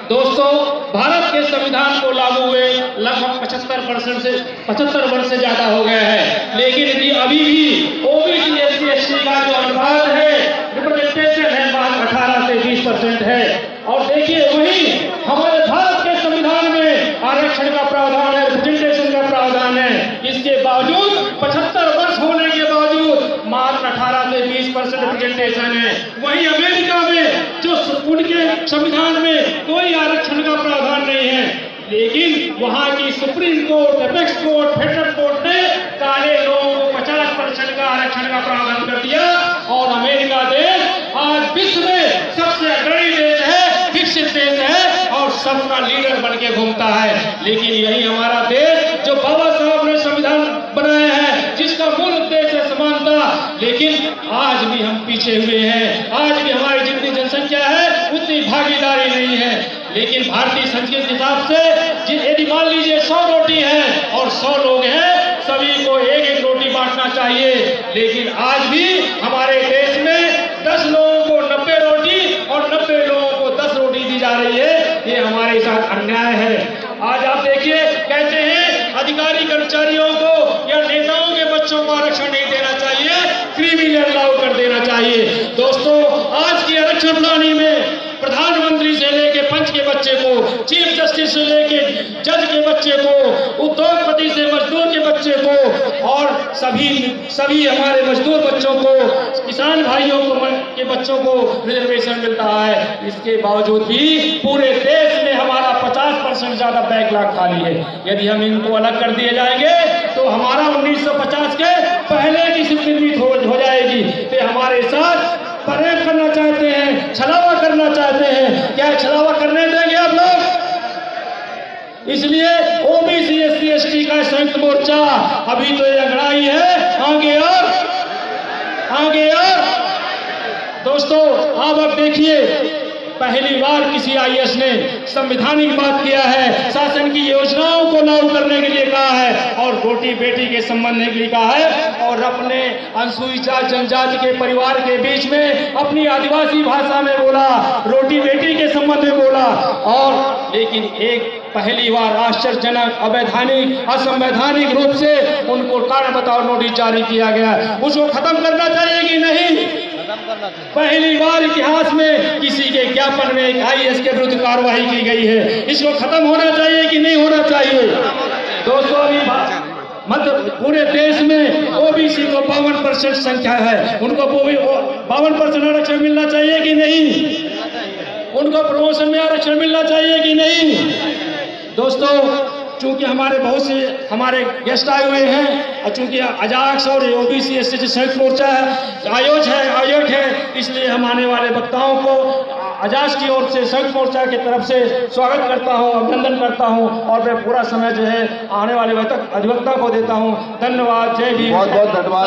दोस्तों, भारत के संविधान को लागू हुए लगभग 75 वर्ष से ज्यादा हो गया है, लेकिन अभी भी ओबीसी एससी एसटी का जो अनुपात है, रिप्रेजेंटेशन है, 18 से 20% है। और देखिए, वही हमारे भारत के संविधान में आरक्षण का प्रावधान है, रिप्रेजेंटेशन का प्रावधान है। इसके बावजूद 75 वर्ष होने के बावजूद मात्र 18 से 20% रिप्रेजेंटेशन है। वहीं अमेरिका में जो उनके संविधान में कोई आरक्षण का प्रावधान नहीं है, लेकिन वहां की supreme court, apex court, federal court ने काले लोगों को 50% का आरक्षण का प्रावधान कर दिया। और अमेरिका देश आज विश्व में सबसे अग्रणी देश है, विकसित देश है और सबका लीडर बन के घूमता है। लेकिन यही हमारा देश जो बाबा साहब ने संविधान बनाया है, जिसका मूल उद्देश्य है समानता, लेकिन आज भी हम पीछे हुए हैं। आज भी हमारी जितनी जनसंख्या है उतनी भागीदारी नहीं है। लेकिन भारतीय संस्कृति के हिसाब से यदि मान लीजिए 100 रोटी है और 100 लोग हैं, सभी को एक एक रोटी बांटना चाहिए। लेकिन आज भी हमारे देश में 10 लोगों को 90 रोटी और 90 लोगों को 10 रोटी दी जा रही है। ये हमारे साथ अन्याय है। आज आप देखिए, कहते हैं अधिकारी कर्मचारियों को या नेताओं के बच्चों को आरक्षण नहीं देना चाहिए, क्रिमिनल लागू कर देना चाहिए। दोस्तों, आज की आरक्षण प्रणाली में प्रधानमंत्री से लेके पंच के बच्चे को, चीफ जस्टिस से लेके जज के बच्चे को, उद्योगपति से मजदूर के बच्चे को और सभी हमारे मजदूर बच्चों को, किसान भाइयों को के बच्चों को रिजर्वेशन मिलता है। इसके बावजूद भी पूरे देश में हमारा 50% ज्यादा बैकलॉग खाली है। यदि हम इनको अलग कर दिए जाएंगे तो हमारा 1950 के पहले की स्थिति हो जाएगी। तो हमारे साथ परेड करना चाहते हैं, छलावा करना चाहते हैं। क्या छलावा करने देंगे आप लोग? इसलिए ओबीसी एससी एसटी का संयुक्त मोर्चा अभी तो ये अंगड़ाई है, आगे और दोस्तों, अब देखिए, पहली बार किसी आईएएस ने संवैधानिक बात किया है, शासन की योजनाओं को लागू करने के लिए कहा है और रोटी बेटी के संबंध के लिए कहा है। और अपने अनुसूचित जनजाति के परिवार के बीच में अपनी आदिवासी भाषा में बोला, रोटी बेटी के संबंध में बोला। और लेकिन एक पहली बार आश्चर्यजनक, अवैधानिक, असंवैधानिक रूप से उनको कारण बताओ नोटिस जारी किया गया। उसको खत्म करना चाहिए कि नहीं? पहली बार इतिहास में किसी के ज्ञापन में एक आईएएस के विरुद्ध कार्रवाई की गई है। इसको खत्म होना चाहिए कि नहीं होना चाहिए? दोस्तों, अभी मध्य पूरे देश में ओबीसी को 52% संख्या है, उनको 52% आरक्षण मिलना चाहिए कि नहीं? उनको प्रमोशन में आरक्षण मिलना चाहिए कि नहीं? दोस्तों, चूंकि हमारे बहुत से हमारे गेस्ट आए हुए हैं और चूंकि अजाक्स और ओबीसी एससी संयुक्त मोर्चा आयोजक है, इसलिए हम आने वाले वक्ताओं को अजाक्स की ओर से, संयुक्त मोर्चा की तरफ से स्वागत करता हूं, अभिनंदन करता हूं और मैं पूरा समय जो है आने वाले अधिवक्ता को देता हूं। धन्यवाद। जय भीम। बहुत बहुत धन्यवाद।